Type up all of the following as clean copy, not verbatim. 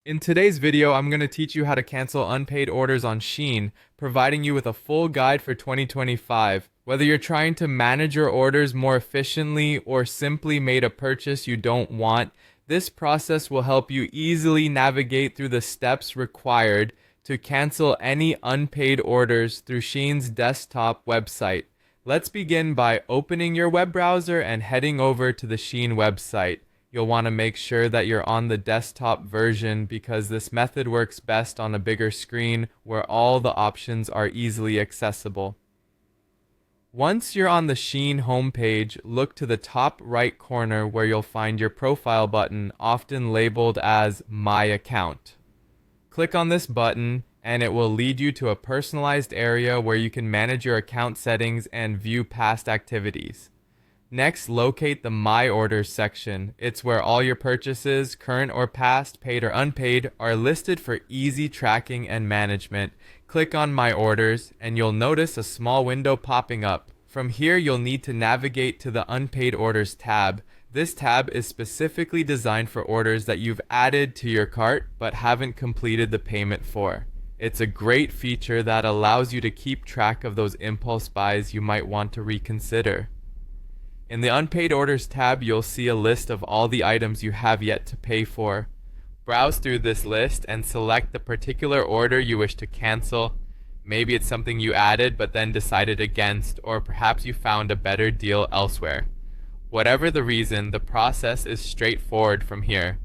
In today's video, I'm going to teach you how to cancel unpaid orders on Shein, providing you with a full guide for 2025. Whether you're trying to manage your orders more efficiently or simply made a purchase you don't want, this process will help you easily navigate through the steps required to cancel any unpaid orders through Shein's desktop website. Let's begin by opening your web browser and heading over to the Shein website. You'll want to make sure that you're on the desktop version because this method works best on a bigger screen where all the options are easily accessible. Once you're on the Shein homepage, look to the top right corner where you'll find your profile button, often labeled as My Account. Click on this button and it will lead you to a personalized area where you can manage your account settings and view past activities. Next, locate the My Orders section. It's where all your purchases, current or past, paid or unpaid, are listed for easy tracking and management. Click on My Orders and you'll notice a small window popping up. From here, you'll need to navigate to the Unpaid Orders tab. This tab is specifically designed for orders that you've added to your cart but haven't completed the payment for. It's a great feature that allows you to keep track of those impulse buys you might want to reconsider. In the Unpaid Orders tab, you'll see a list of all the items you have yet to pay for. Browse through this list and select the particular order you wish to cancel. Maybe it's something you added but then decided against, or perhaps you found a better deal elsewhere. Whatever the reason, the process is straightforward from here.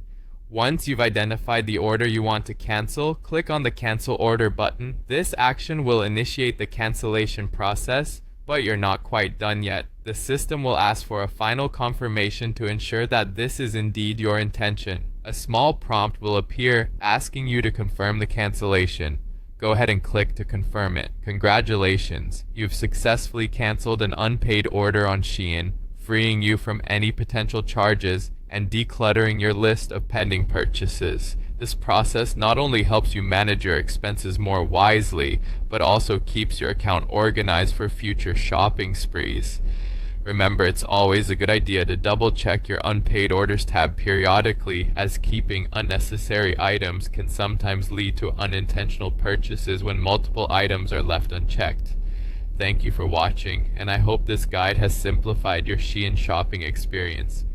Once you've identified the order you want to cancel, click on the Cancel Order button. This action will initiate the cancellation process, but you're not quite done yet. The system will ask for a final confirmation to ensure that this is indeed your intention. A small prompt will appear asking you to confirm the cancellation. Go ahead and click to confirm it. Congratulations, you've successfully canceled an unpaid order on Shein, freeing you from any potential charges and decluttering your list of pending purchases. This process not only helps you manage your expenses more wisely, but also keeps your account organized for future shopping sprees. Remember, it's always a good idea to double check your Unpaid Orders tab periodically, as keeping unnecessary items can sometimes lead to unintentional purchases when multiple items are left unchecked. Thank you for watching, and I hope this guide has simplified your Shein shopping experience.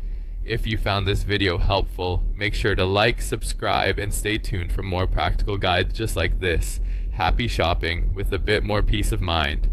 If you found this video helpful, make sure to like, subscribe, and stay tuned for more practical guides just like this. Happy shopping with a bit more peace of mind.